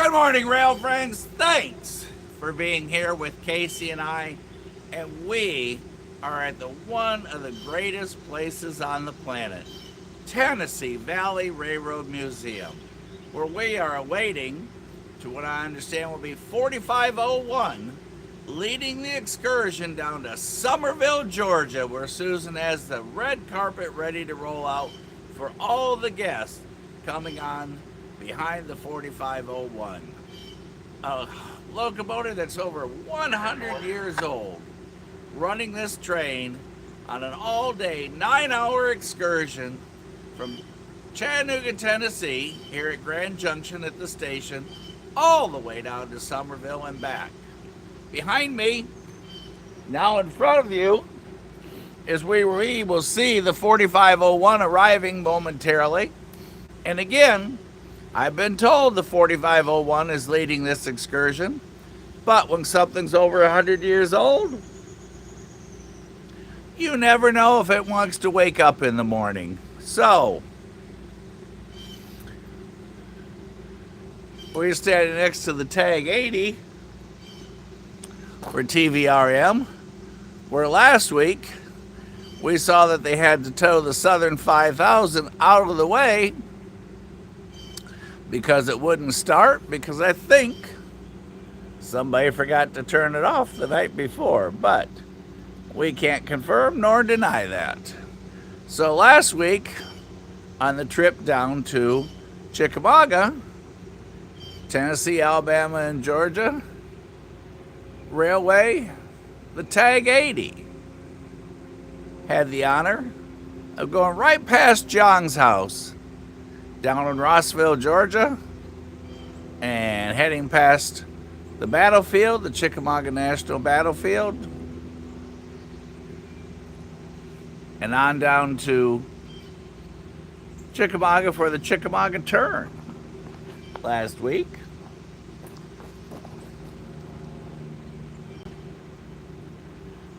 Good morning, rail friends. Thanks for being here with Casey and I. And we are at one of the greatest places on the planet, Tennessee Valley Railroad Museum, where we are awaiting to what I understand will be 4501, leading the excursion down to Summerville, Georgia, where Susan has the red carpet ready to roll out for all the guests coming on behind the 4501. A locomotive that's over 100 years old, running this train on an all-day, 9-hour excursion from Chattanooga, Tennessee, here at Grand Junction at the station, all the way down to Summerville and back. Behind me, now in front of you, is where we will see the 4501 arriving momentarily. And again, I've been told the 4501 is leading this excursion, but when something's over 100 years old, you never know if it wants to wake up in the morning. So, we're standing next to the Tag 80 for TVRM, where last week we saw that they had to tow the Southern 5000 out of the way because it wouldn't start, because I think somebody forgot to turn it off the night before, but we can't confirm nor deny that. So last week, on the trip down to Chickamauga, Tennessee, Alabama, and Georgia Railway, the Tag 80 had the honor of going right past John's house down in Rossville, Georgia, and heading past the battlefield, the Chickamauga National Battlefield, and on down to Chickamauga for the Chickamauga turn last week.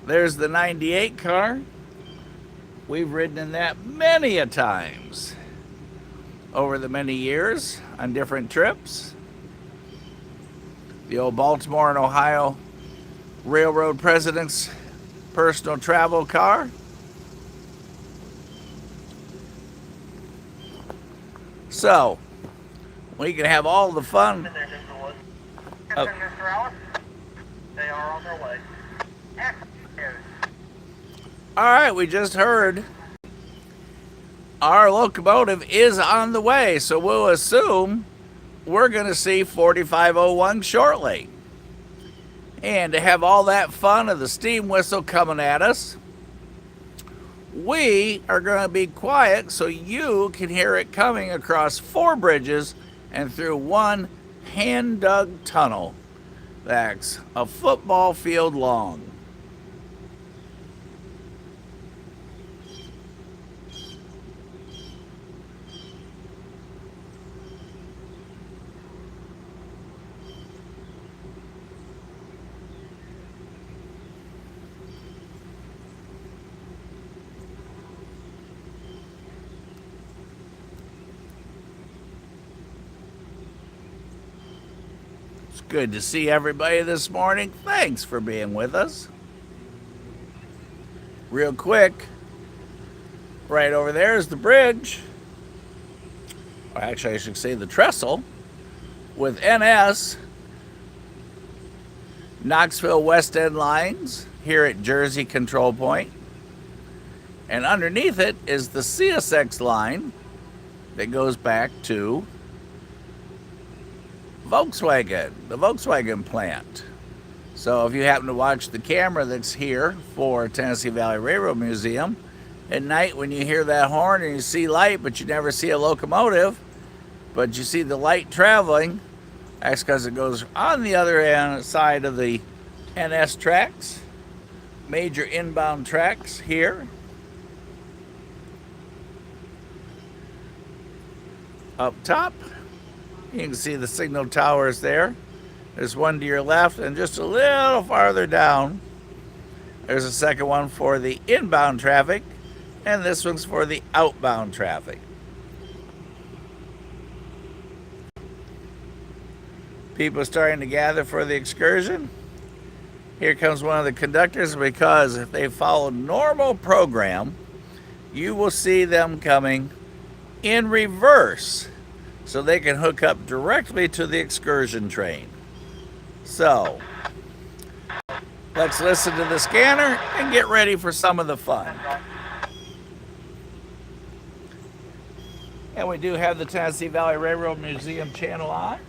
There's the 98 car. We've ridden in that many a times over the many years on different trips. The old Baltimore and Ohio Railroad President's personal travel car. So, we can have all the fun. Mr. Alice, they are on their way. All right, we just heard our locomotive is on the way, so we'll assume we're going to see 4501 shortly. And to have all that fun of the steam whistle coming at us, we are going to be quiet so you can hear it coming across 4 bridges and through one hand-dug tunnel that's a football field long. Good to see everybody this morning. Thanks for being with us. Real quick, right over there is the bridge. Or actually, I should say the trestle with NS, Knoxville West End lines here at Jersey Control Point. And underneath it is the CSX line that goes back to Volkswagen, the Volkswagen plant. So if you happen to watch the camera that's here for Tennessee Valley Railroad Museum, at night when you hear that horn and you see light, but you never see a locomotive, but you see the light traveling, that's because it goes on the other end side of the NS tracks, major inbound tracks here. Up top, you can see the signal towers there. There's one to your left, and just a little farther down, there's a second one for the inbound traffic, and this one's for the outbound traffic. People starting to gather for the excursion. Here comes one of the conductors, because if they follow normal program, you will see them coming in reverse so they can hook up directly to the excursion train. So, let's listen to the scanner and get ready for some of the fun. And we do have the Tennessee Valley Railroad Museum channel on.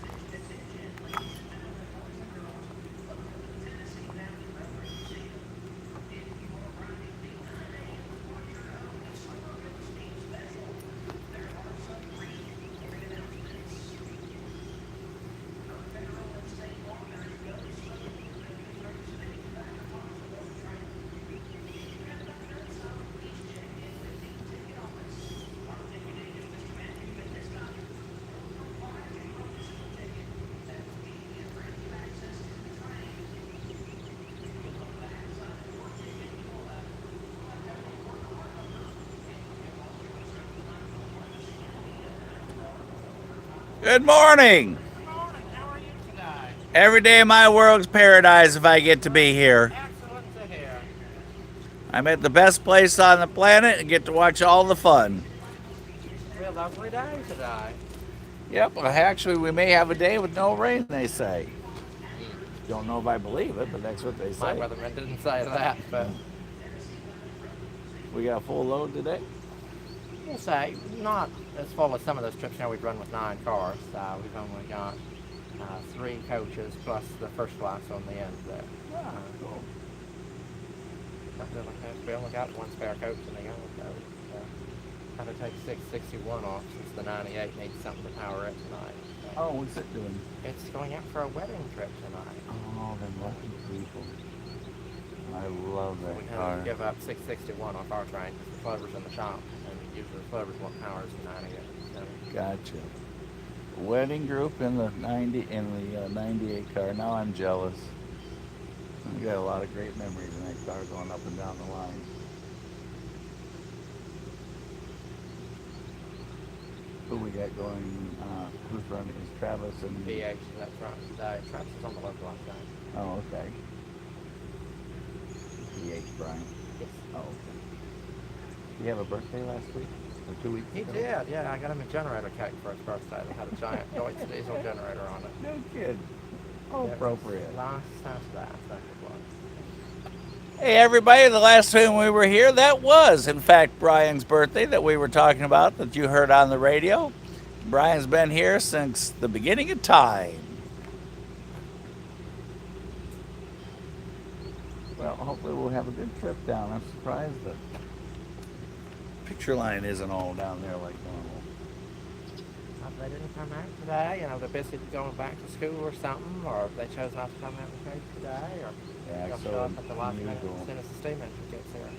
Good morning. Good morning. How are you today? Every day of my world's paradise if I get to be here. Excellent to hear. I'm at the best place on the planet and get to watch all the fun. Real lovely day today. Yep, well, actually we may have a day with no rain, they say. Don't know if I believe it, but that's what they My say. weatherman didn't say that, but We got a full load today? we'll say not as full as some of those trips. You know, we'd run with 9 cars. We've only got 3 coaches plus the first class on the end there. Ah, cool. We only got 1 spare coach in the yellow coach. Had to take 661 off since the 98 needs something to power it tonight. So Oh, what's it doing? it's going out for a wedding trip tonight. Oh, them lucky people. I love We that had car. to give up 661 off our train because the Clover's in the shop, and usually the Clover's what powers the 98. So Gotcha. Wedding group in the 98 car. Now I'm jealous. We got a lot of great memories in that car going up and down the line. Who we got going? Who's running? Is Travis and BH is up front today. Travis is on the localized side. Oh, okay. PH Brian. Yes. Oh, okay. Did you have a birthday last week or 2 weeks He ago? did, yeah. I got him a generator cake for his birthday that had a giant Deutz diesel generator on it. No kid. Oh, Yeah, appropriate. Last Saturday, I think it was. Hey everybody, the last time we were here, that was in fact Brian's birthday that we were talking about, that you heard on the radio. Brian's been here since the beginning of time. Well, hopefully we'll have a good trip down. I'm surprised that picture line isn't all down there like normal. They didn't come out today. You know, they're busy going back to school or something, or they chose not to come out and coach today, or Yeah, they'll so show up at the last minute unusual. as soon as the steam engine gets here.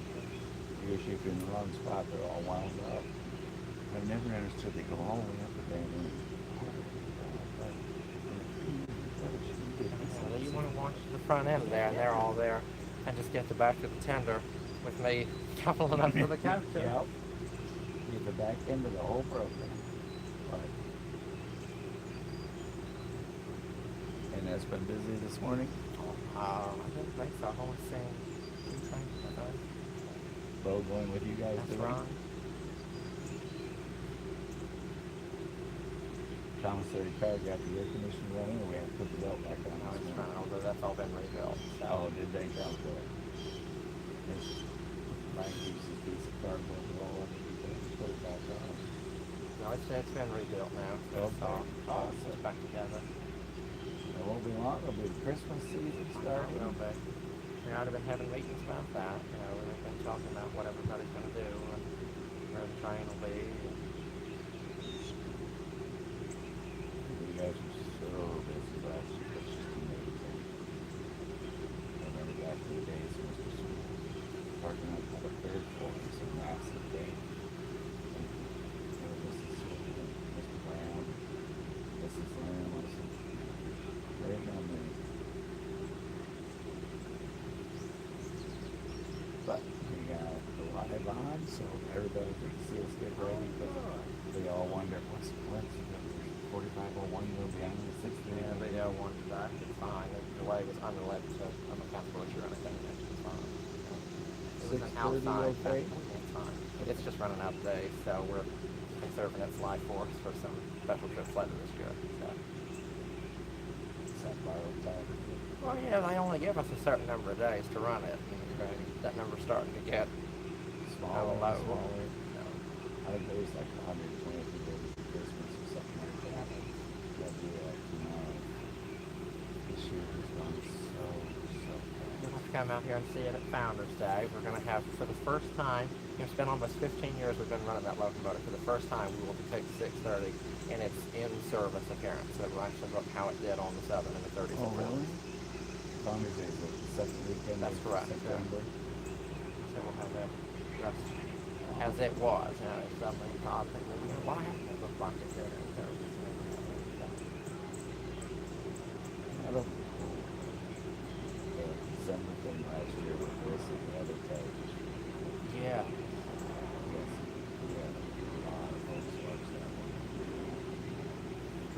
You're shooting in the wrong spot, they're all wound up. I've never understood they go all the way up the damn end. Well, you want to watch the front end there, and they're all there, and just get the back of the tender with me coupling up to the coach. Yep. Get the back end of the whole program. But, and that's been busy this morning. I didn't think so. I've only seen 2 trains today. Bo going with you guys That's today? right. Thomas said the car got the air conditioning running, or we have to put the belt back on. No, it's fine, although that's all been rebuilt. So. Oh, did they? Sounds good. It's Mike keeps his piece of cardboard roll and he put it back on. No, it's been rebuilt now. So it's all put back together. It won't be long. It'll be the Christmas season starting. You know, but you know, I've been having meetings about that. You know, we've been talking about what everybody's going to do and where the train will be. You guys were so busy last year. It's just amazing. And then we got 2 days. Mr. Sweet parking up on the 3rd floor. It's a massive day. And Mrs. Sweet and Mr. Brown, Mrs. Lamb, great memories. But we got the live on, so everybody can see us get ready. But they all wonder what's 4501 go beyond the 60. Yeah, they one back. It's fine. The way was unrelated to a mechanical issue or anything. It's fine. It was an 630 outside. okay? It's fine. It's just running out today, so we're conserving its life force for some special trips later this year. So. Is that borrowed time? Well, yeah, they only give us a certain number of days to run it, and that number's starting to get Smaller, low. smaller. So, I think there was like 120 days for Christmas or something like that. That'd be this year has gone so you'll have to come out here and see it at Founders Day. We're going to have, for the first time, it's been almost 15 years we've been running that locomotive. For the first time, we will take 630 in its in-service appearance. So we'll actually look how it did on the 7 and the 30s. Oh, really? Founders Day is the second weekend That's of correct, September. So we'll have that just as it was. You know, it's something odd thing. You know, why hasn't it looked like it did in service? I don't the December thing last year with this and the other tag. Yeah. Yes. Yeah. A lot of folks watch that one.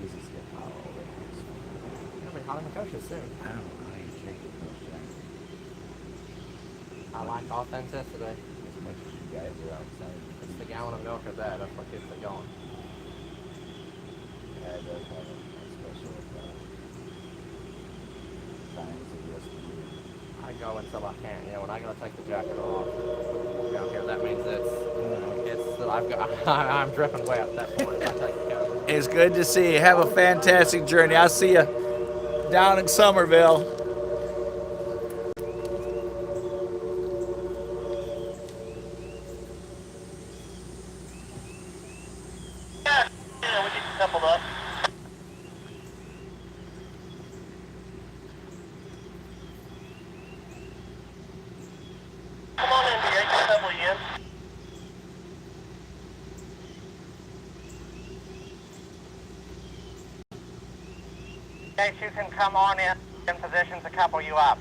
This is getting hot already. It'll be hot in the coaches soon. I don't know. I ain't taking those jackets. I like authenticity. As much as you guys are outside. It's the gallon of milk of that. That's what keeps it going. Yeah, it does have a special times of the rest of the year. I go until I can. You know, when I gotta take the jacket off down here, that means I'm dripping wet at that point. I take the coat. It's good to see you. Have a fantastic journey. I'll see you down in Summerville. Yeah, we get you coupled up. Come on in, DA, can couple you in. Case you can come on in position to couple you up.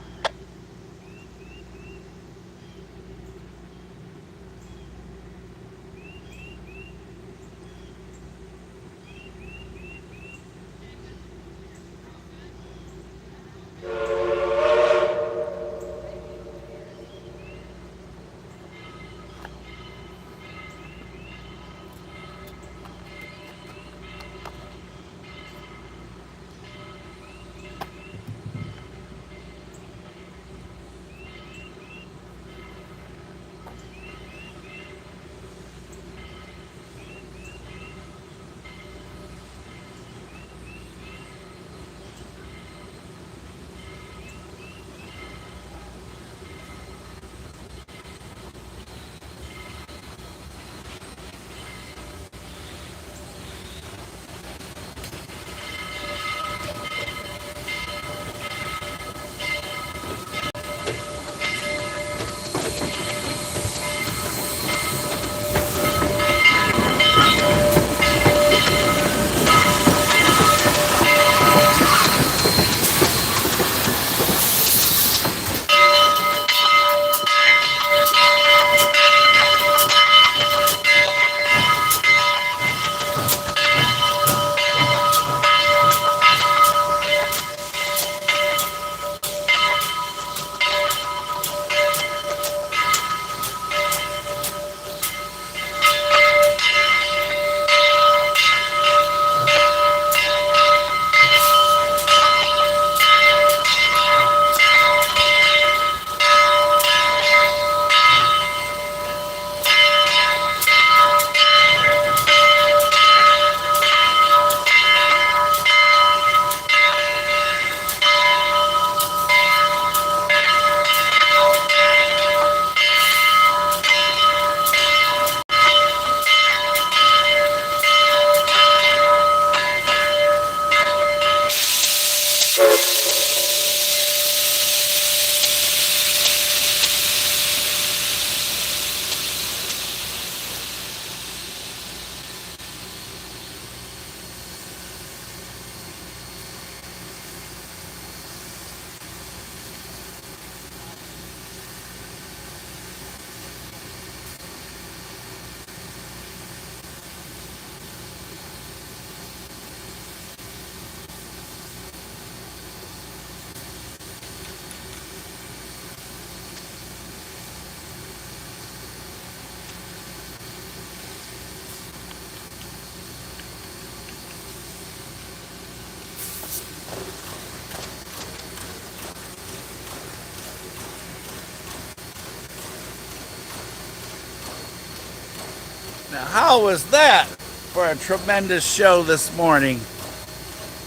Now, how was that for a tremendous show this morning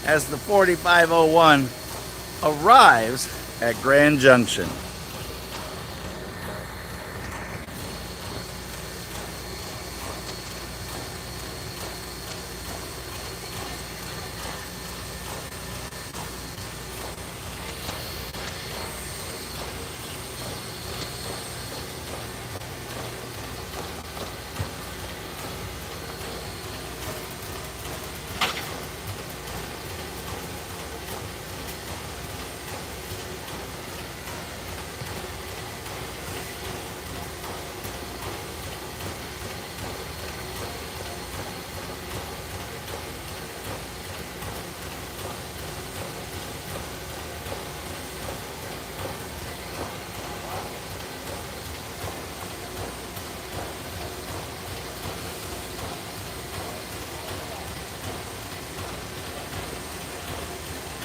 as the 4501 arrives at Grand Junction?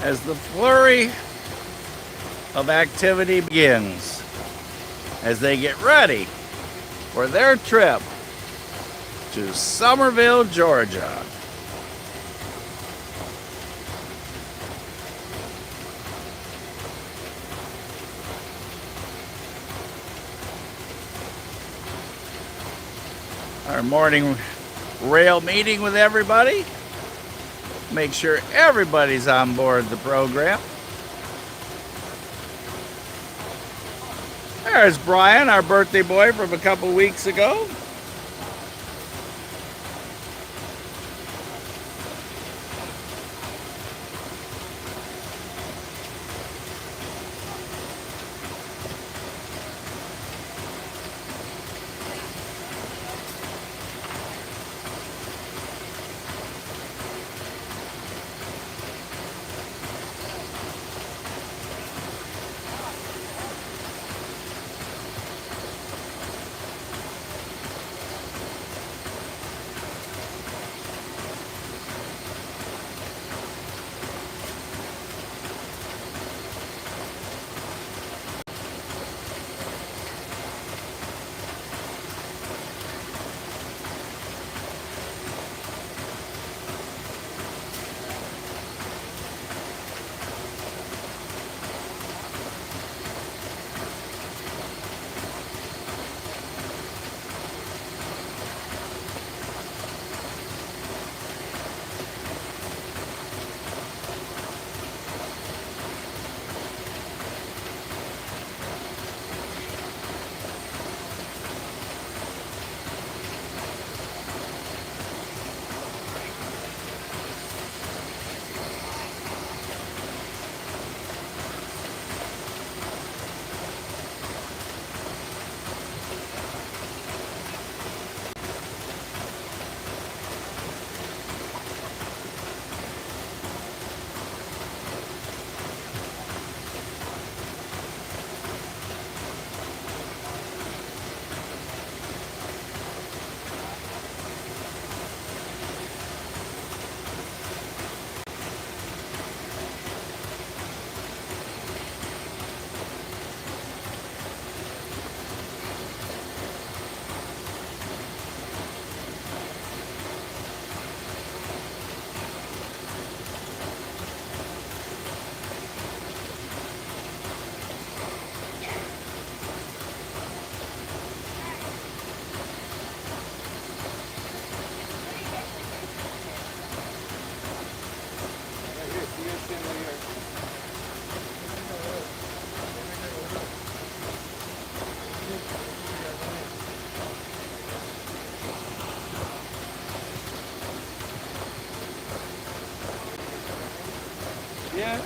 As the flurry of activity begins, as they get ready for their trip to Summerville, Georgia. Our morning rail meeting with everybody. Make sure everybody's on board the program. There's Brian, our birthday boy from a couple weeks ago.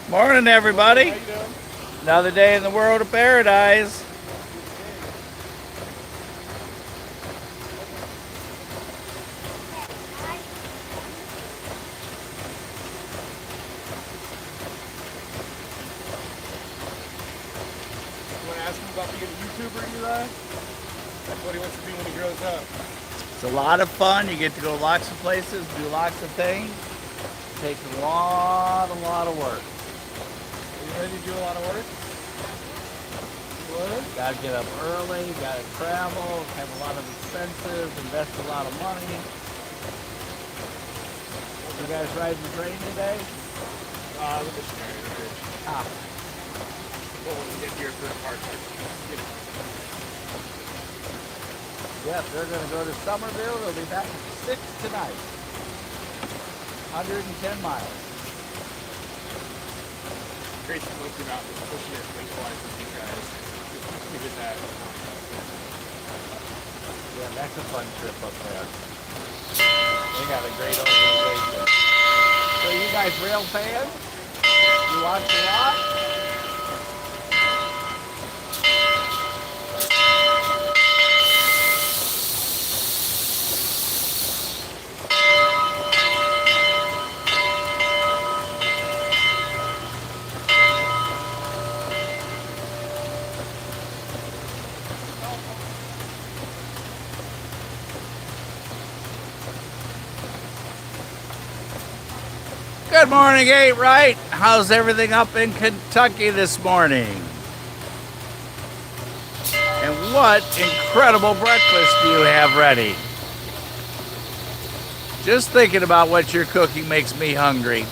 Morning, everybody. Another day in the world of paradise. You want to ask him about being a YouTuber, Eli? That's what he wants to be when he grows up. It's a lot of fun. You get to go lots of places, do lots of things. It takes a lot of work. Are you ready to do a lot of work? Gotta get up early, gotta travel, have a lot of expenses, invest a lot of money. You guys riding the train today? The missionary bridge. Ah, Well, when we get here for the park, yes, they're gonna go to Summerville. They'll be back at 6 tonight. 110 miles. Grayson looking out and pushing it lengthwise with you guys. We did that. Yeah, that's a fun trip up there. They got a great organization. So you guys rail fans? You watch a lot? Good morning, 8 Right. How's everything up in Kentucky this morning? And what incredible breakfast do you have ready? Just thinking about what you're cooking makes me hungry.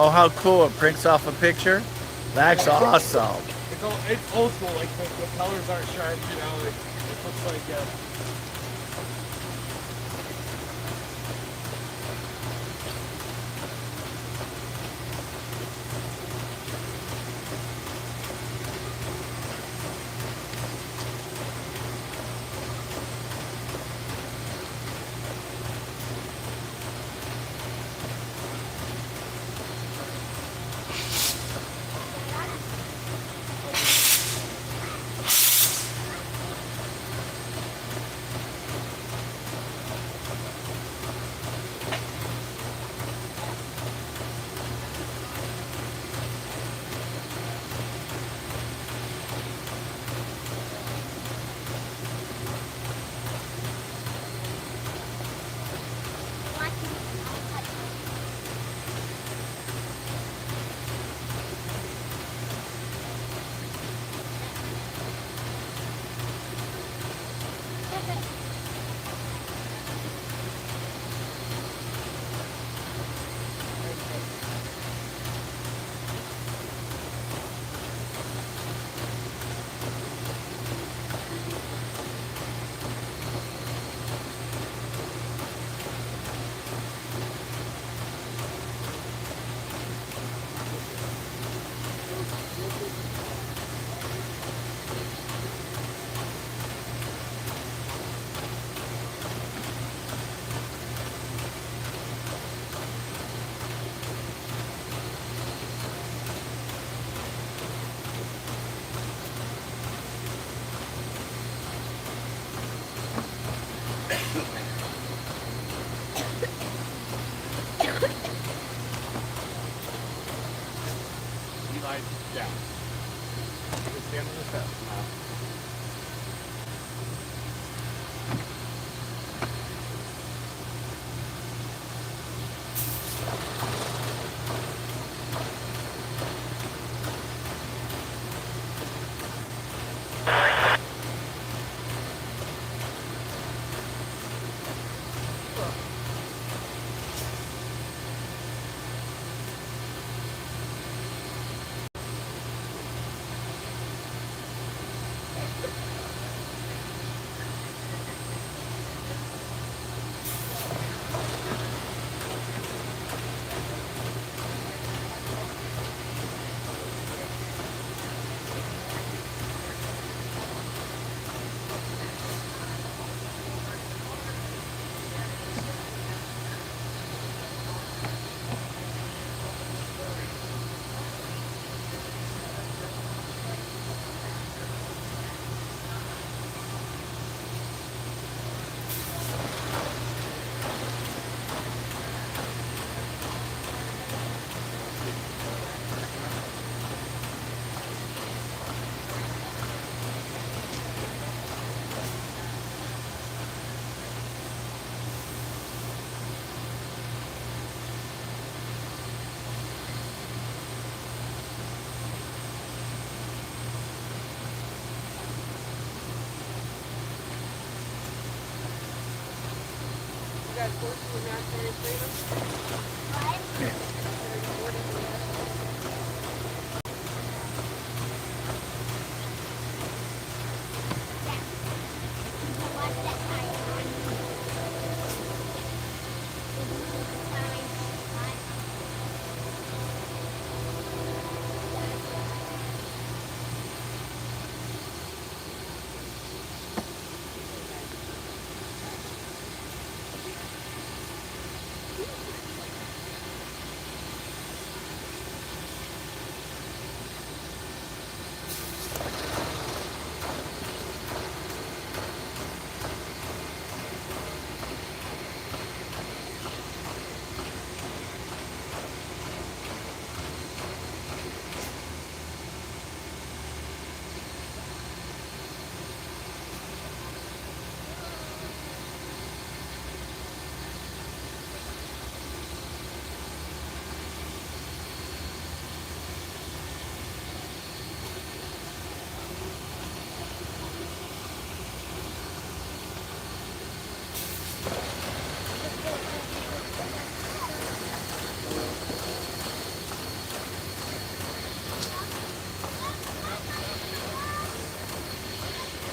Oh, how cool. It prints off a picture. That's awesome. It's old school, like the colors aren't sharp, you know, it looks like Eli down. Just stand on the step.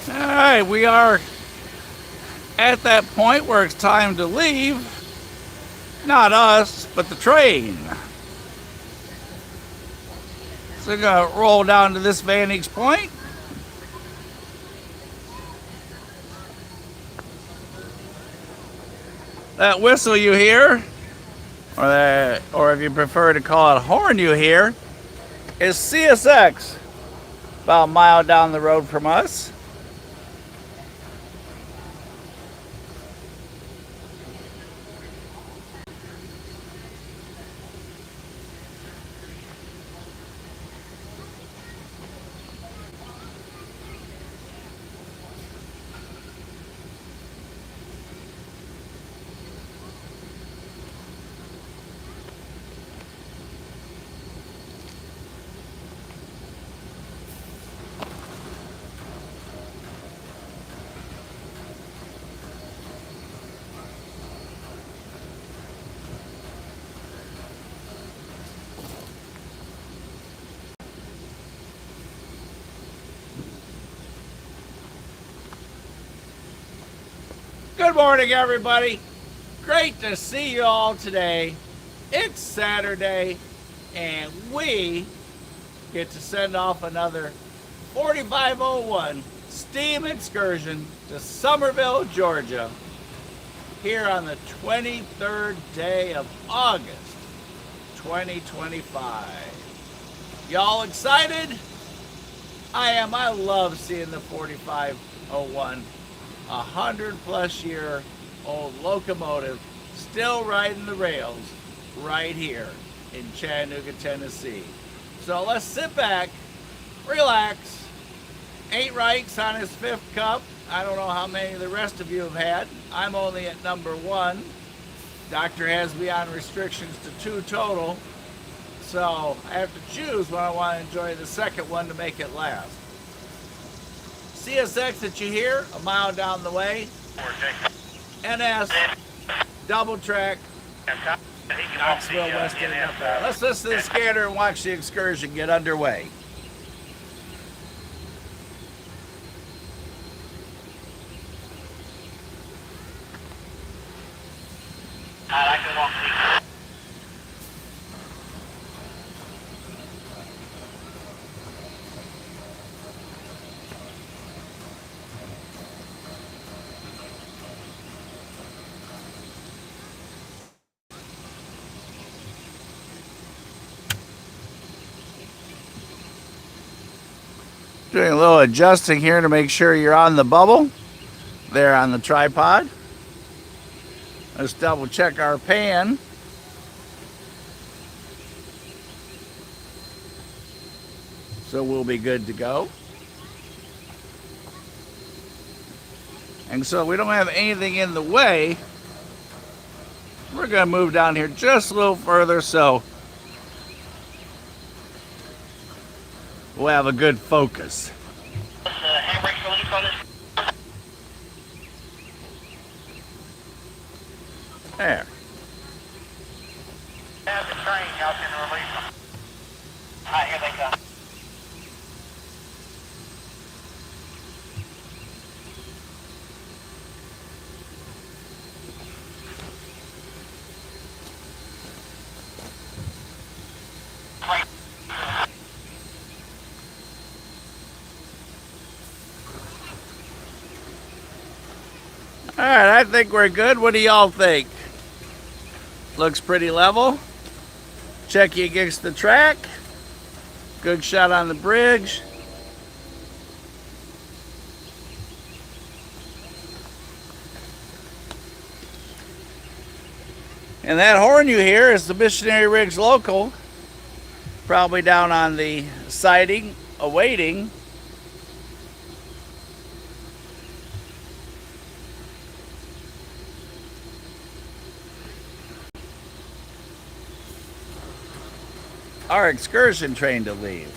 All right, we are at that point where it's time to leave. Not us, but the train. So we're gonna roll down to this vantage point. That whistle you hear, or if you prefer to call it horn you hear, is CSX, about a mile down the road from us. Good morning, everybody. Great to see you all today. It's Saturday, and we get to send off another 4501 Steam Excursion to Summerville, Georgia, here on the 23rd day of August, 2025. Y'all excited? I am. I love seeing the 4501. 100+ year old locomotive still riding the rails right here in Chattanooga, Tennessee. So let's sit back, relax. 8 Reichs on his 5th cup. I don't know how many the rest of you have had. I'm only at number 1. Doctor has me on restrictions to 2 total. So I have to choose when I want to enjoy the second one to make it last. CSX that you hear a mile down the way. NS, double track, Knoxville, West End, up there. Let's listen to the scanner and watch the excursion get underway. I can walk these. Doing a little adjusting here to make sure you're on the bubble there on the tripod. Let's double check our pan. So we'll be good to go. And so we don't have anything in the way. We're going to move down here just a little further so we'll have a good focus. Handbrake release on this. There. Have the train, y'all can release them. Alright, here they come. All right, I think we're good. What do y'all think? Looks pretty level. Check you against the track. Good shot on the bridge. And that horn you hear is the Missionary Rigs local, probably down on the siding, awaiting. Our excursion train to leave.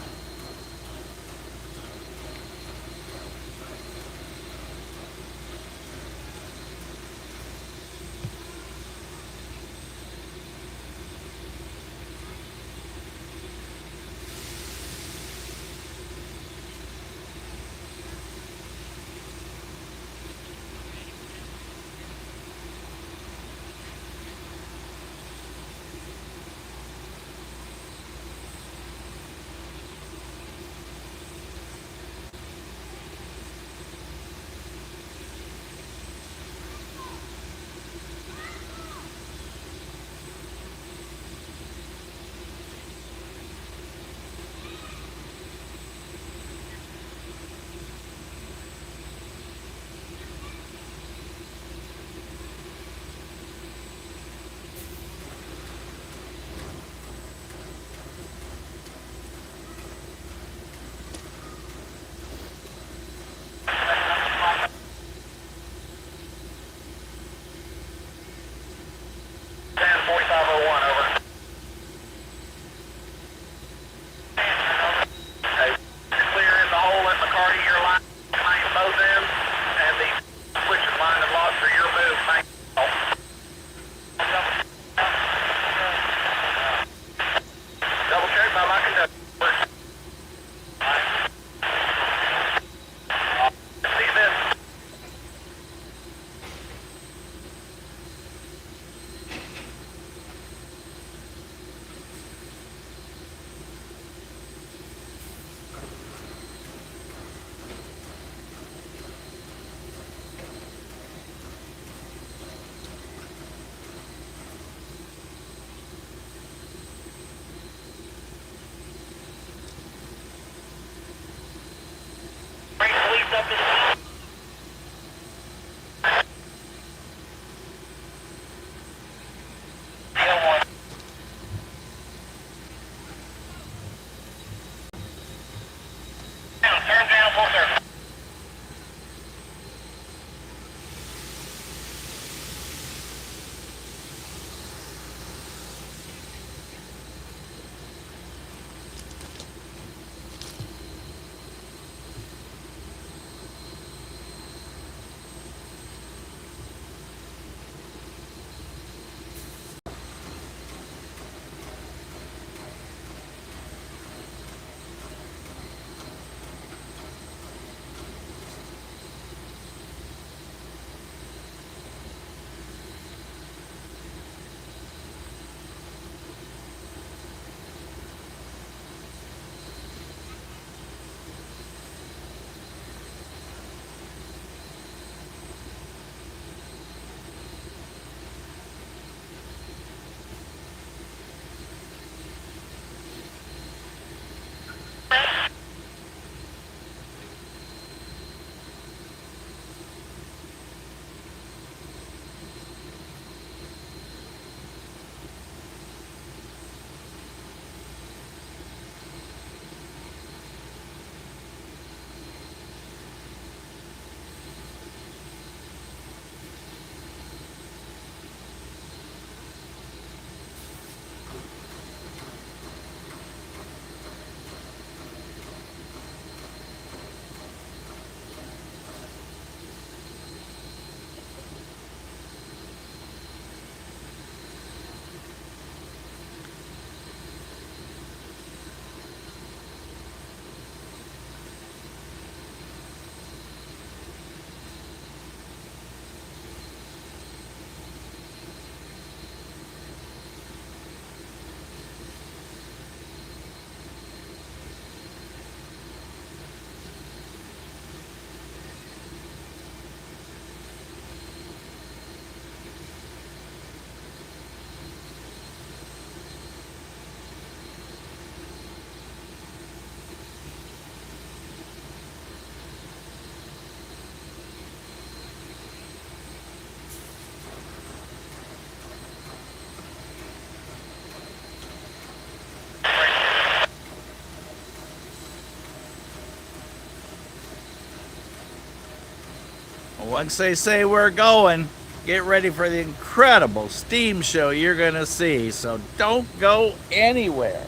Once they say we're going, get ready for the incredible steam show you're going to see. So don't go anywhere.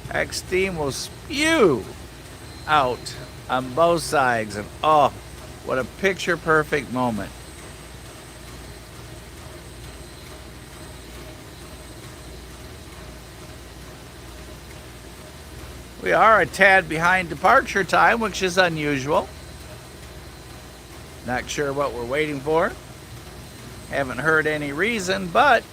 That steam will spew out on both sides. And oh, what a picture perfect moment. We are a tad behind departure time, which is unusual. Not sure what we're waiting for. Haven't heard any reason, but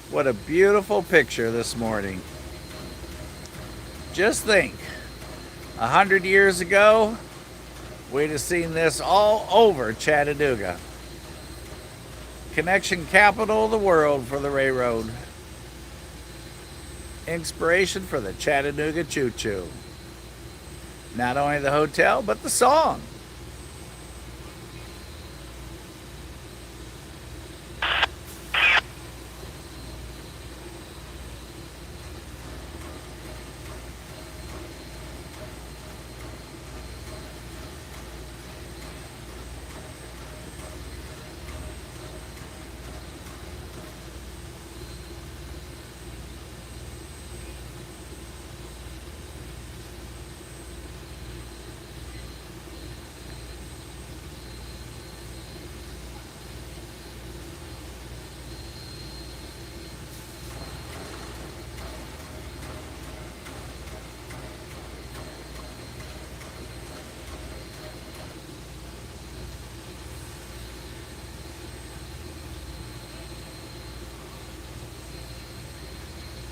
what a beautiful picture this morning. Just think, 100 years ago, we'd have seen this all over Chattanooga. Connection capital of the world for the railroad. Inspiration for the Chattanooga Choo Choo. Not only the hotel, but the song.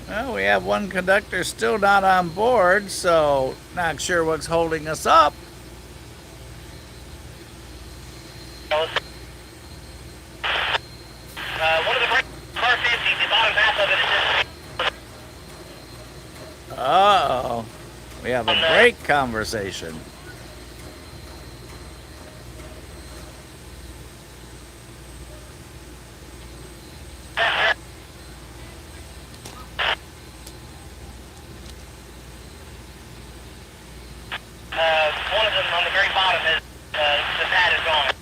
Well, we have one conductor still not on board, so not sure what's holding us up. One of the brake cars empty. The bottom half of it is just... Uh-oh. We have a brake conversation. One of them on the very bottom is the pad is gone.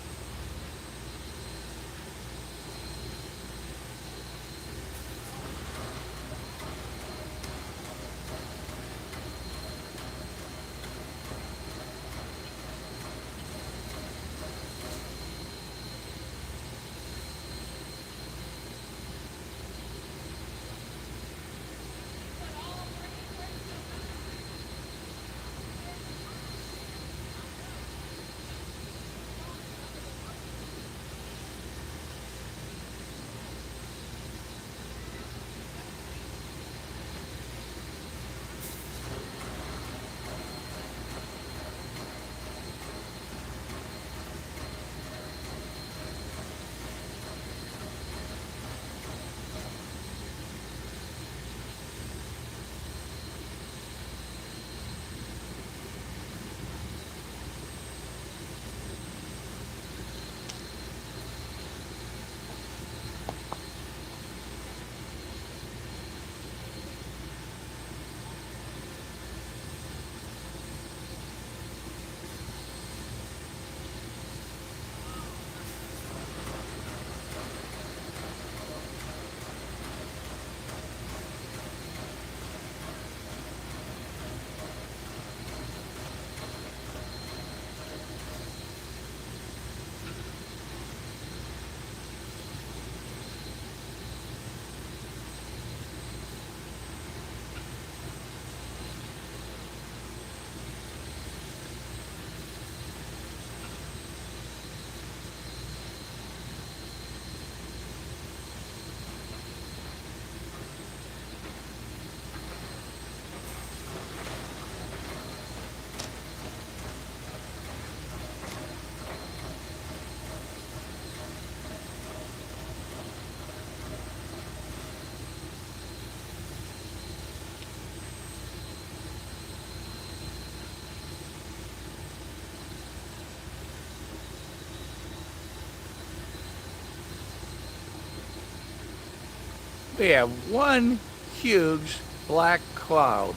We have one huge black cloud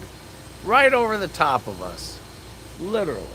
right over the top of us, literally.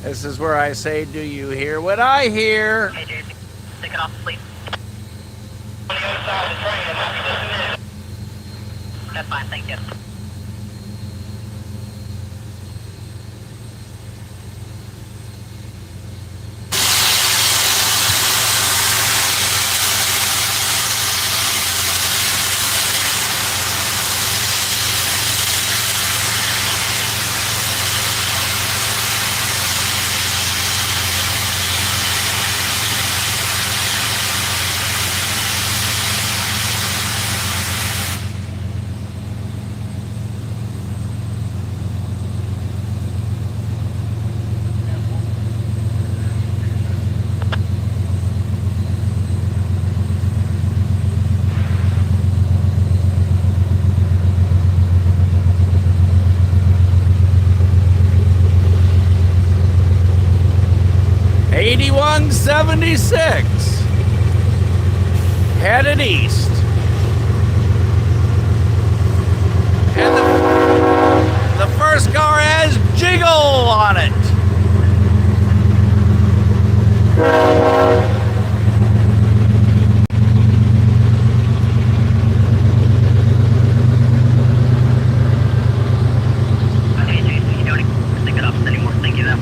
This is where I say, do you hear what I hear? Hey, Jason, take it off the sleep. On the other side of the train, it might be just a minute. That's fine, thank you. $81.76 headed east. And the first car has jiggle on it. Okay, Jason, you don't need to stick it up anymore. Thank you, though.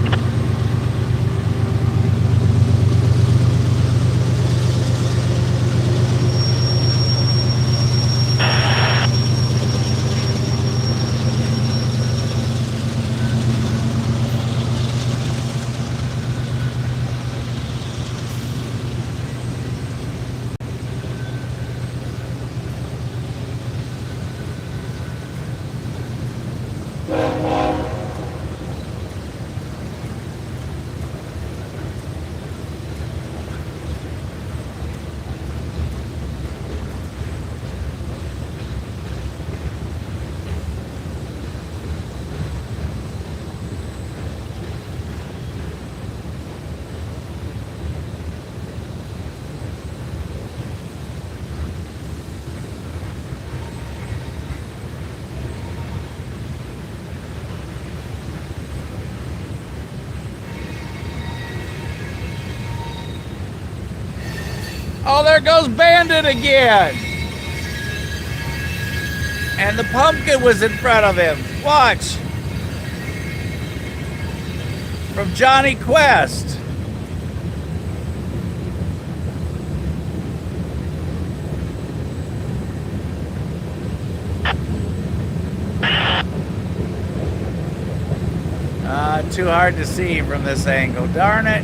Oh, there goes Bandit again. And the pumpkin was in front of him. Watch. From Johnny Quest. Too hard to see from this angle. Darn it.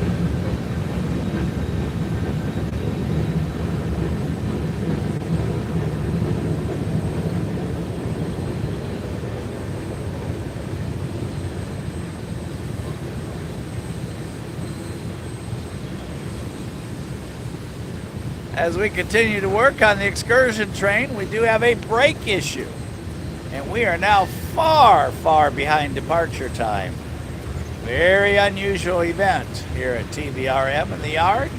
As we continue to work on the excursion train, we do have a brake issue. And we are now far, far behind departure time. Very unusual event here at TVRM in the yard.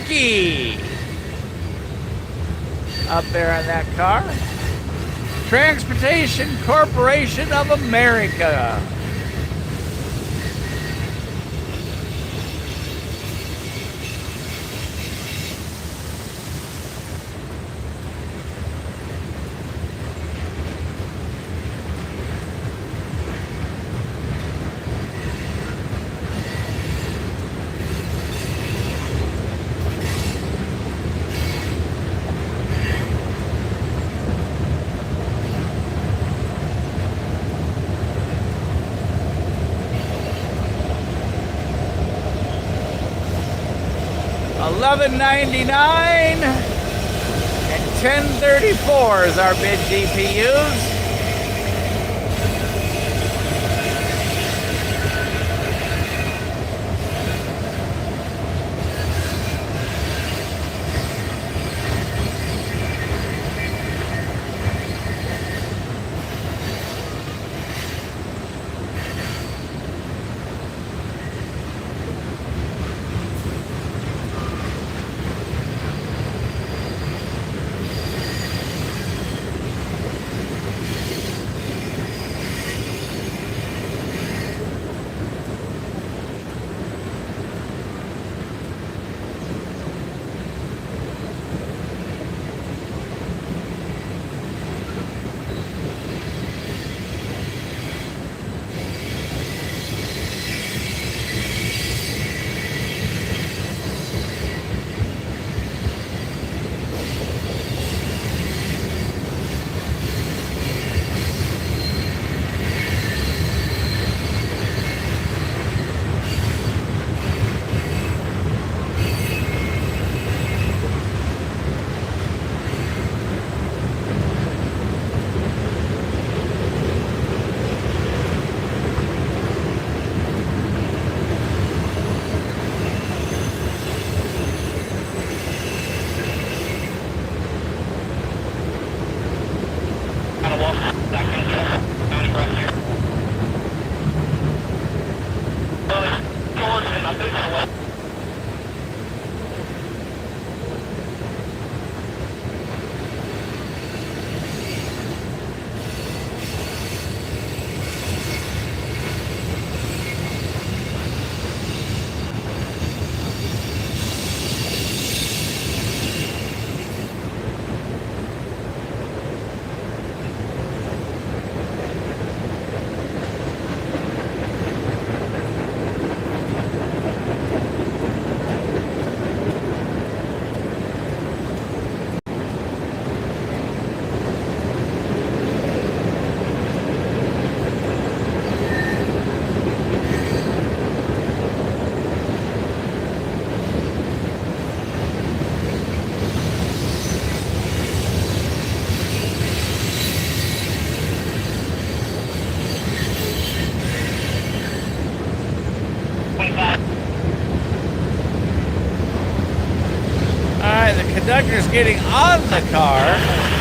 Ricky up there in that car. Transportation Corporation of America. $11.99 and $10.34 is our bid GPUs. Conductor's getting on the car.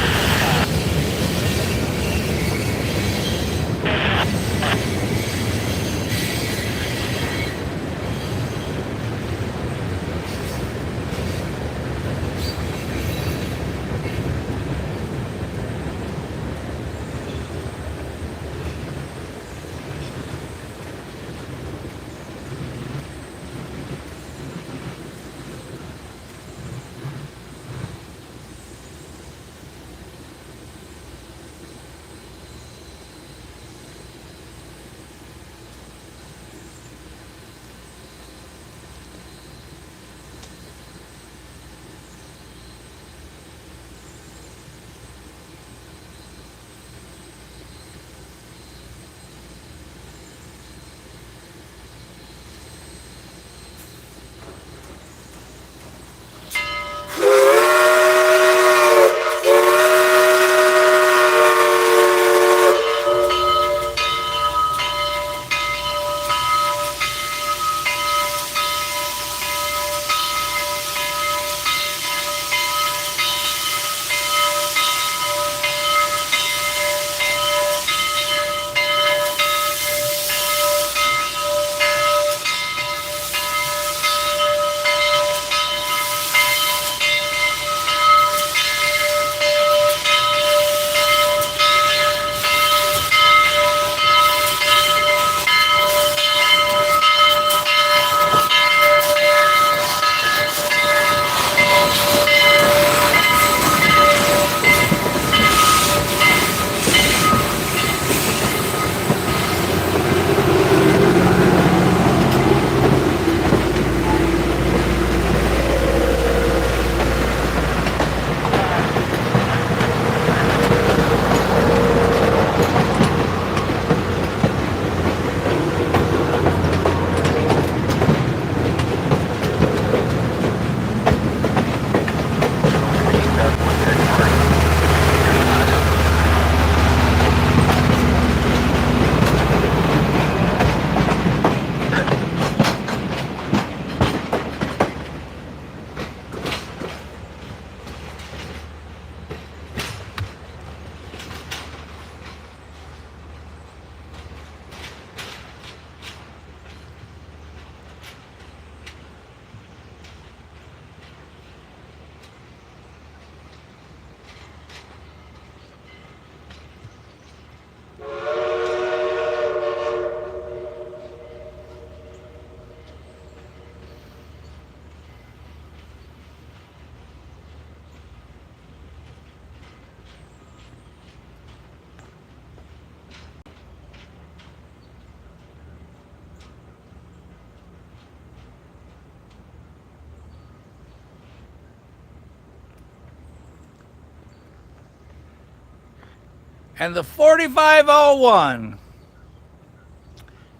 And the 4501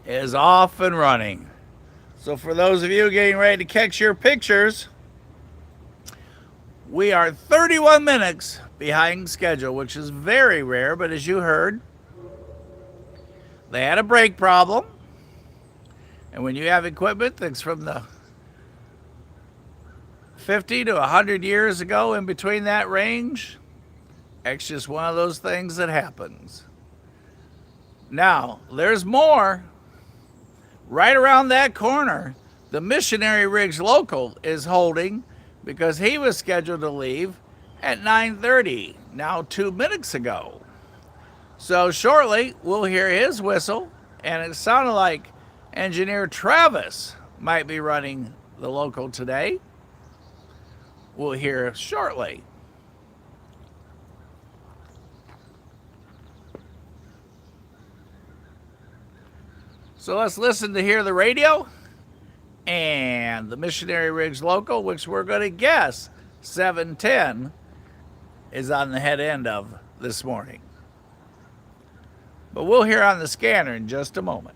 is off and running. So for those of you getting ready to catch your pictures, we are 31 minutes behind schedule, which is very rare, but as you heard, they had a brake problem. And when you have equipment that's from the 50 to 100 years ago, in between that range, it's just one of those things that happens. Now, there's more. Right around that corner, the Missionary Ridge Local is holding because he was scheduled to leave at 9:30, now 2 minutes ago. So shortly, we'll hear his whistle, and it sounded like Engineer Travis might be running the local today. We'll hear shortly. So let's listen to hear the radio and the Missionary Ridge Local, which we're going to guess 710 is on the head end of this morning. But we'll hear on the scanner in just a moment.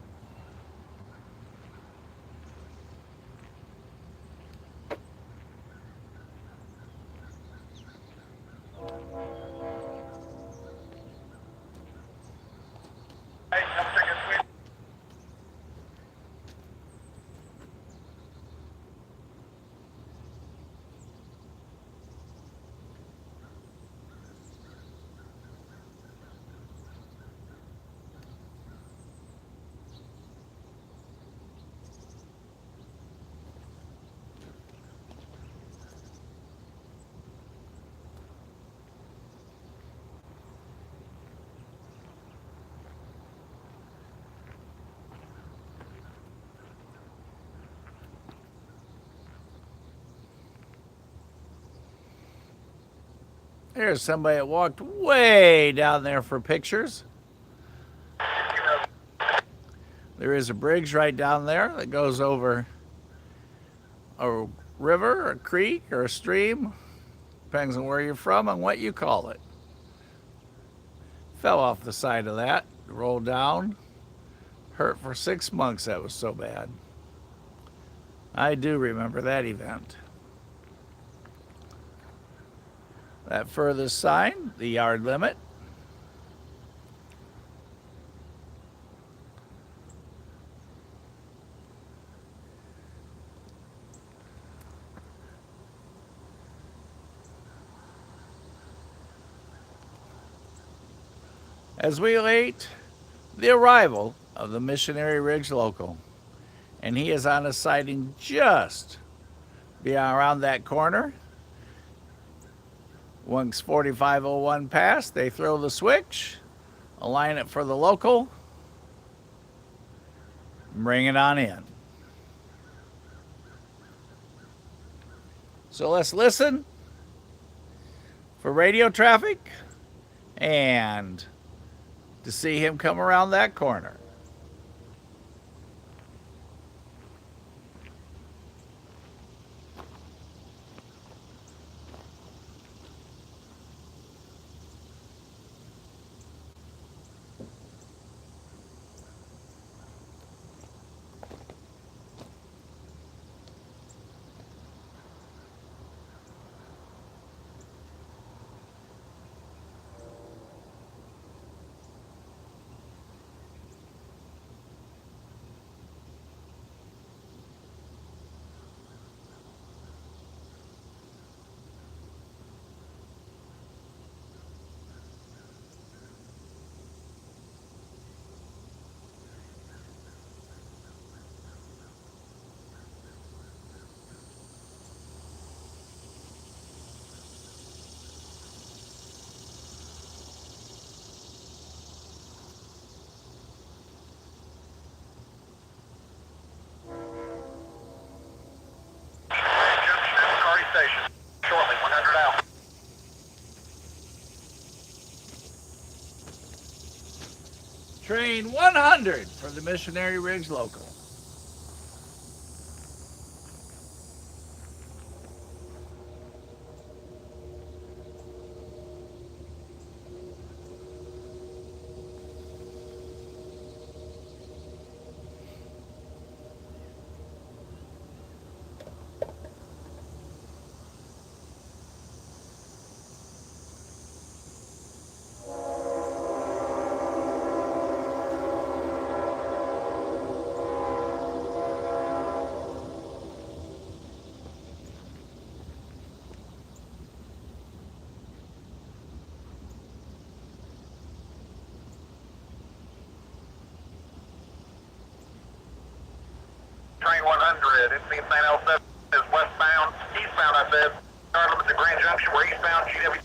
There's somebody that walked way down there for pictures. There is a bridge right down there that goes over a river, or a creek, or a stream. Depends on where you're from and what you call it. Fell off the side of that, rolled down. Hurt for 6 months, that was so bad. I do remember that event. That furthest sign, the yard limit. As we await the arrival of the Missionary Ridge Local, and he is on a siding just beyond around that corner. Once 4501 passed, they throw the switch, align it for the local, bring it on in. So let's listen for radio traffic and to see him come around that corner. Station. Shortly, 100 out. Train 100 for the Missionary Ridge Local. train 100. It's being St. L7 is westbound, eastbound, I said. Start limits at Grand Junction, we're eastbound, GW.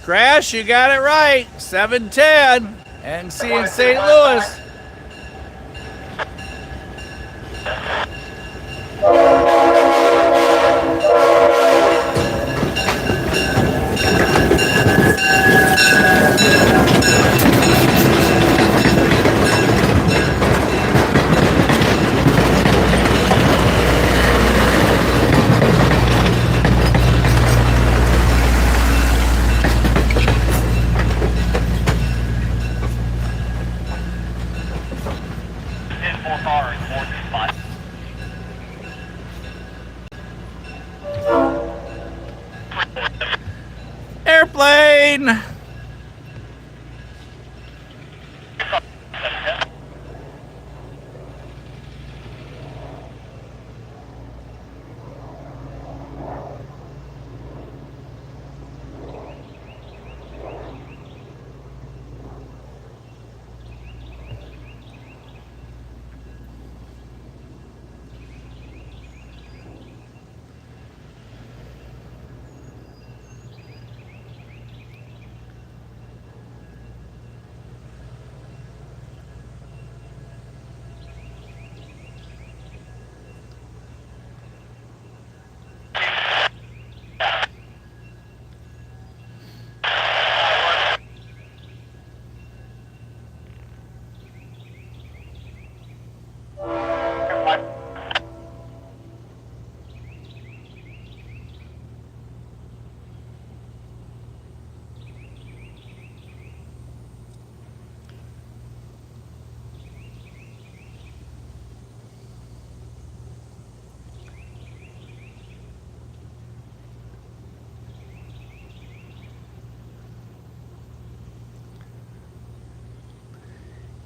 Crash, you got it right. 710. NC in St. Louis. Airplane!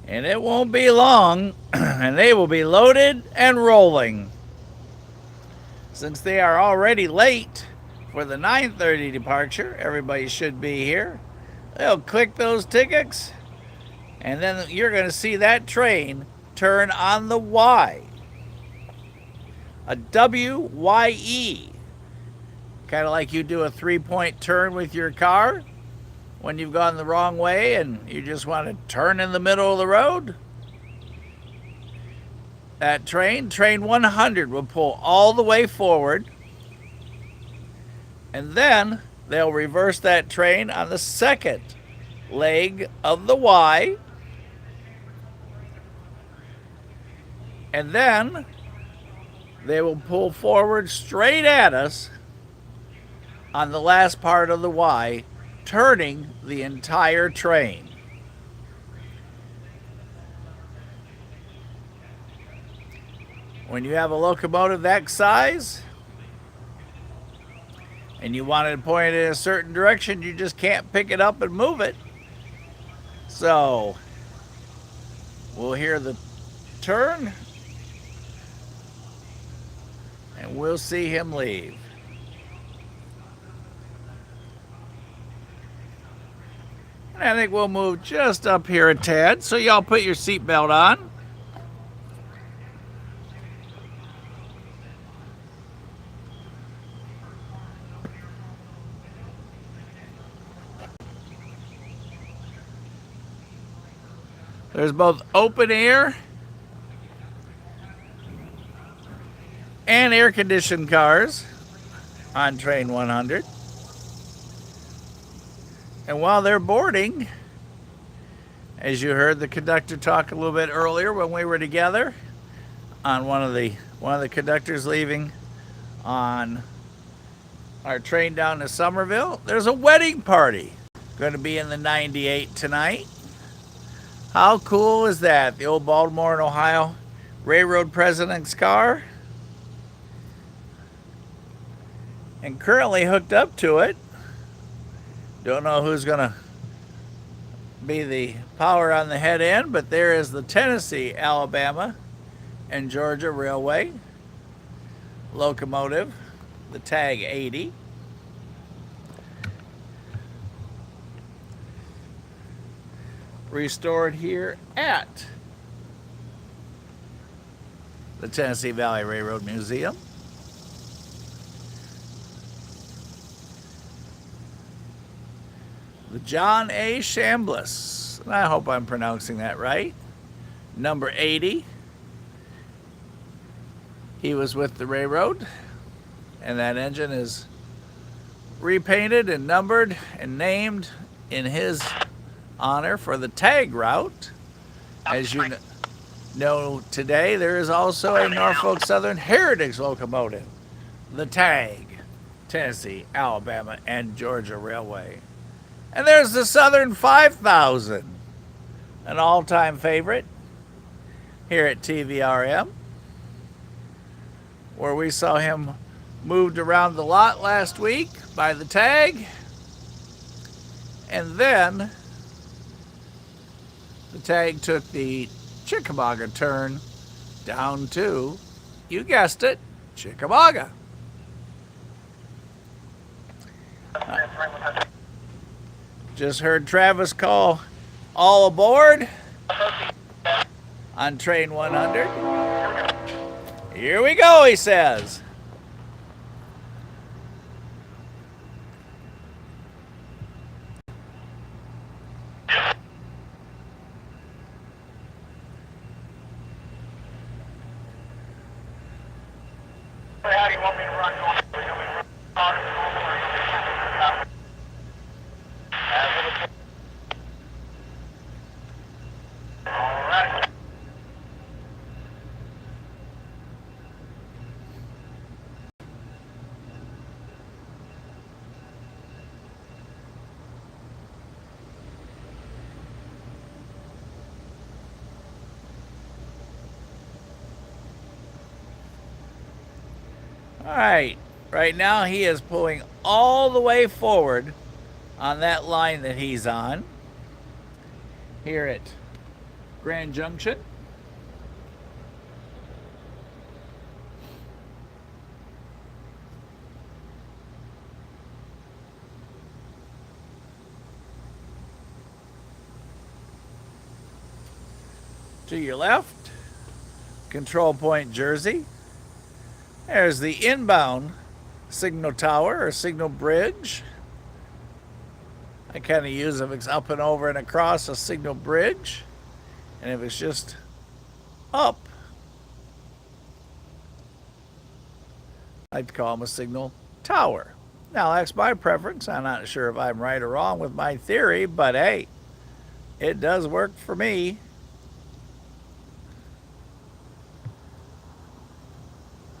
And it won't be long, and they will be loaded and rolling. Since they are already late for the 9:30 departure, everybody should be here. They'll click those tickets, and then you're going to see that train turn on the Y. A W-Y-E. Kind of like you do a 3-point turn with your car when you've gone the wrong way and you just want to turn in the middle of the road. That train 100, will pull all the way forward, and then they'll reverse that train on the second leg of the Y, and then they will pull forward straight at us on the last part of the Y, turning the entire train. When you have a locomotive that size and you want it to point in a certain direction, you just can't pick it up and move it. So we'll hear the turn and we'll see him leave. And I think we'll move just up here a tad, so y'all put your seatbelt on. There's both open air and air-conditioned cars on train 100. And while they're boarding, as you heard the conductor talk a little bit earlier when we were together, on one of the conductors leaving on our train down to Summerville, there's a wedding party going to be in the 98 tonight. How cool is that? The old Baltimore and Ohio Railroad President's car. And currently hooked up to it, don't know who's going to be the power on the head end, but there is the Tennessee, Alabama, and Georgia Railway locomotive, the Tag 80. Restored here at the Tennessee Valley Railroad Museum. The John A. Chambliss, and I hope I'm pronouncing that right, number 80. He was with the railroad, and that engine is repainted and numbered and named in his honor for the Tag route. As you know, today there is also a Norfolk Southern Heritage locomotive, the Tag, Tennessee, Alabama, and Georgia Railway. And there's the Southern 5000, an all-time favorite here at TVRM, where we saw him moved around the lot last week by the Tag. And then the Tag took the Chickamauga turn down to, you guessed it, Chickamauga. Just heard Travis call all aboard on train 100. Here we go, he says. How do you want me to run? All right now he is pulling all the way forward on that line that he's on here at Grand Junction. To your left, control point Jersey. There's the inbound signal tower or signal bridge. I kind of use if it's up and over and across a signal bridge. And if it's just up, I'd call them a signal tower. Now, that's my preference. I'm not sure if I'm right or wrong with my theory, but hey, it does work for me.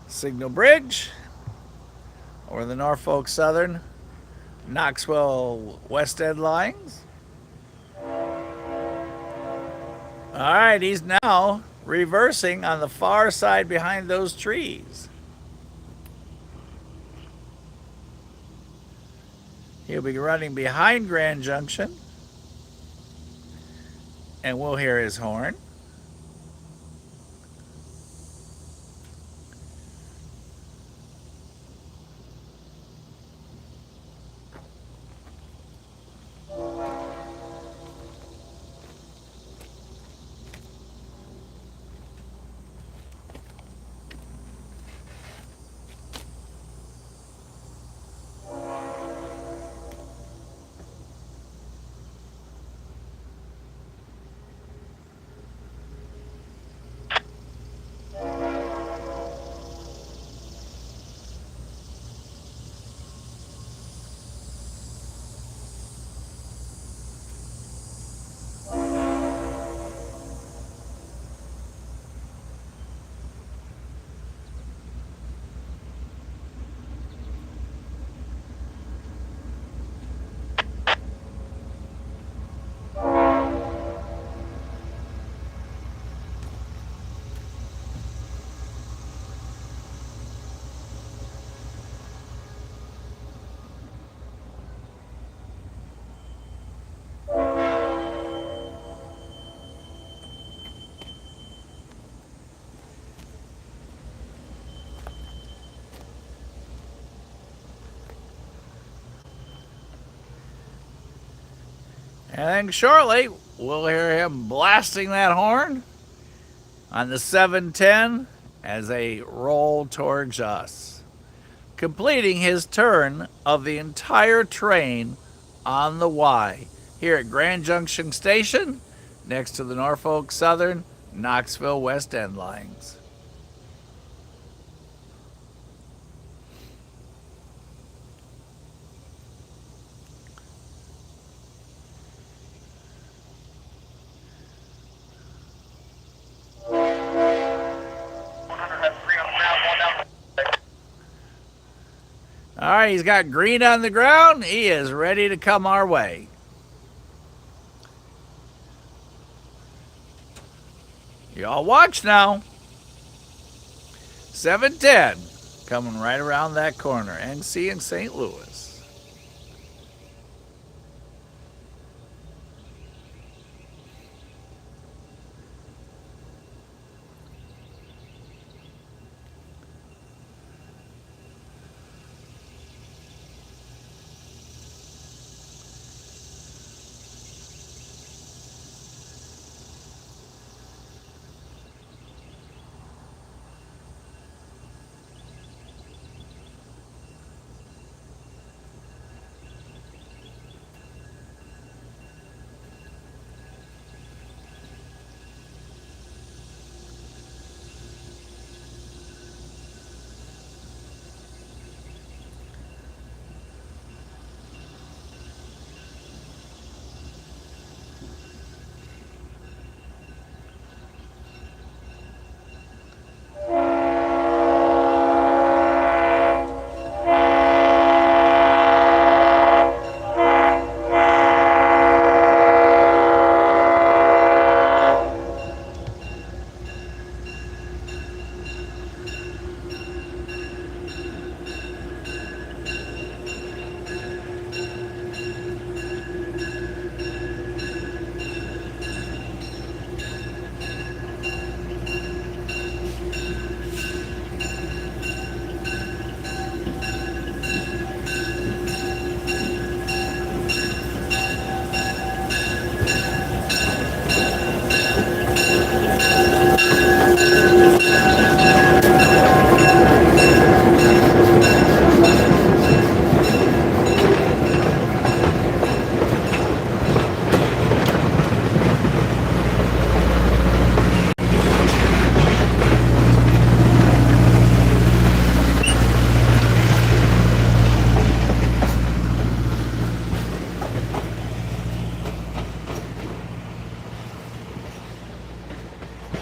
Signal bridge, or the Norfolk Southern, Knoxville West End lines. All right, he's now reversing on the far side behind those trees. He'll be running behind Grand Junction, and we'll hear his horn. And then shortly, we'll hear him blasting that horn on the 710 as they roll towards us, completing his turn of the entire train on the Y here at Grand Junction Station next to the Norfolk Southern Knoxville West End lines. All right, he's got green on the ground. He is ready to come our way. Y'all watch now. 710 coming right around that corner. NC in St. Louis.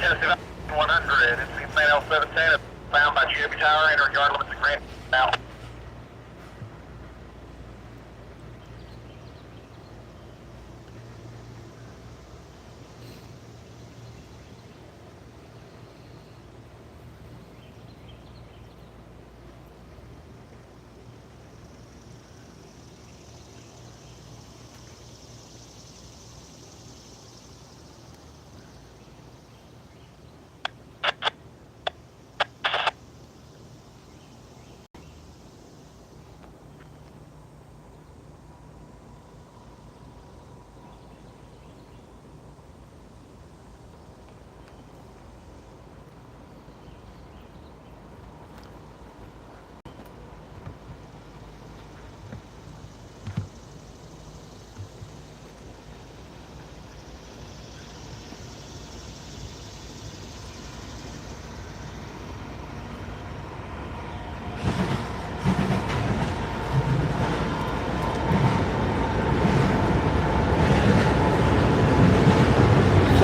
Tennessee 100. It's Insane L17. Found by GW Tower. Enter yard limits of Grand now.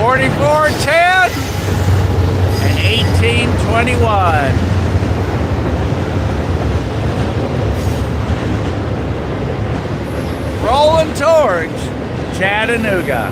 $44.10 and $18.21. Rolling towards Chattanooga.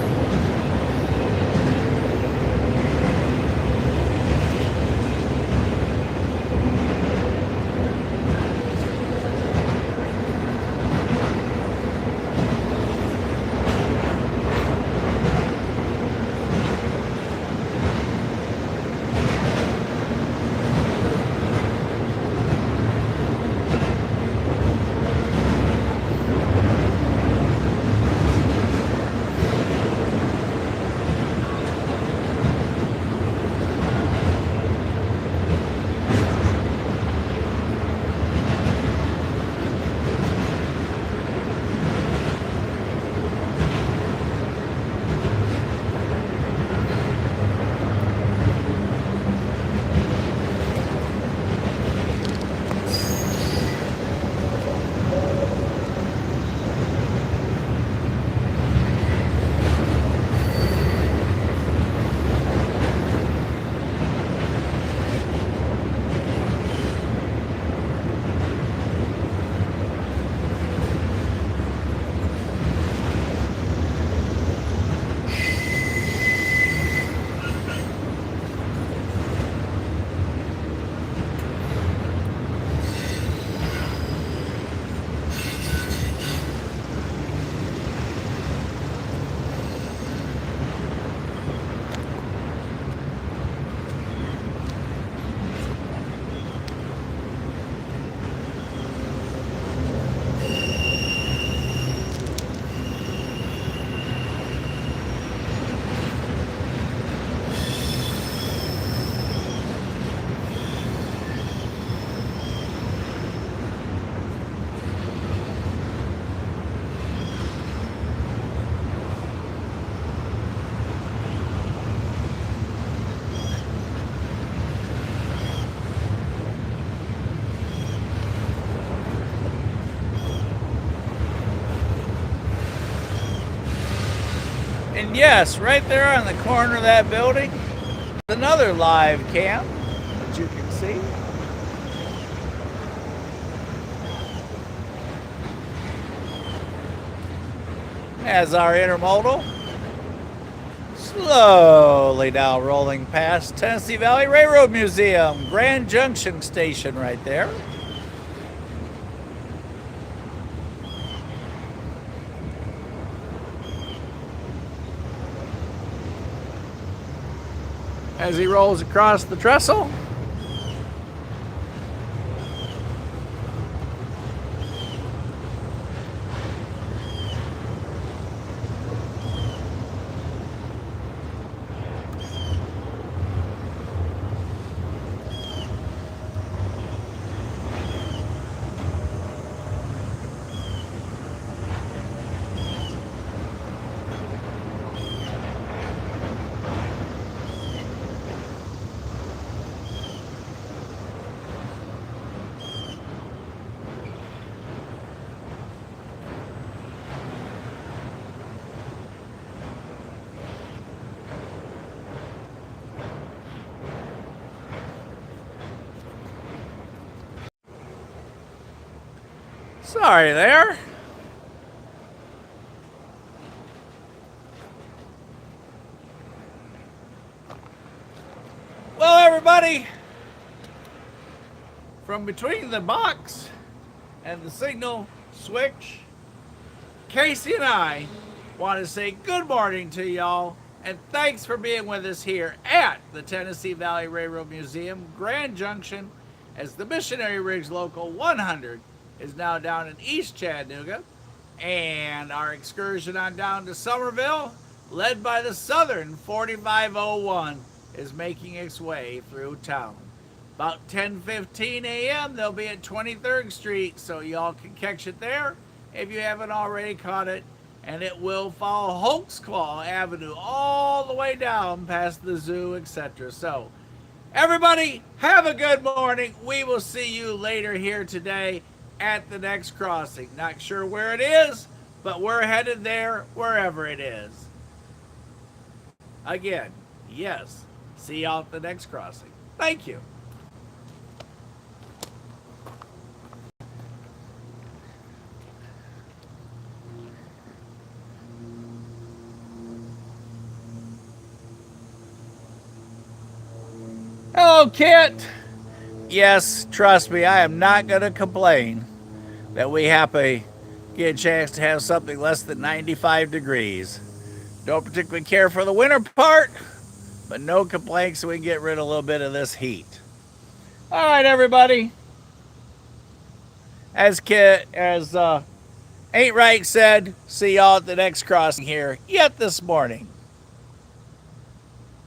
And yes, right there on the corner of that building, another live cam that you can see. As our intermodal slowly now rolling past Tennessee Valley Railroad Museum, Grand Junction Station right there. As he rolls across the trestle, sorry there. Well, everybody, from between the box and the signal switch, Casey and I want to say good morning to y'all and thanks for being with us here at the Tennessee Valley Railroad Museum, Grand Junction, as the Missionary Ridge Local 100 is now down in East Chattanooga, and our excursion on down to Summerville, led by the Southern 4501, is making its way through town. About 10:15 a.m. they'll be at 23rd Street, so y'all can catch it there if you haven't already caught it, and it will follow Holtzclaw Avenue all the way down past the zoo, etc. So, everybody, have a good morning. We will see you later here today at the next crossing. Not sure where it is, but we're headed there wherever it is. Again, yes, see y'all at the next crossing. Thank you. Hello, Kit. Yes, trust me, I am not going to complain that we happy get a chance to have something less than 95 degrees. Don't particularly care for the winter part, but no complaints so we can get rid of a little bit of this heat. All right, everybody. As Ain't Right said, see y'all at the next crossing here yet this morning.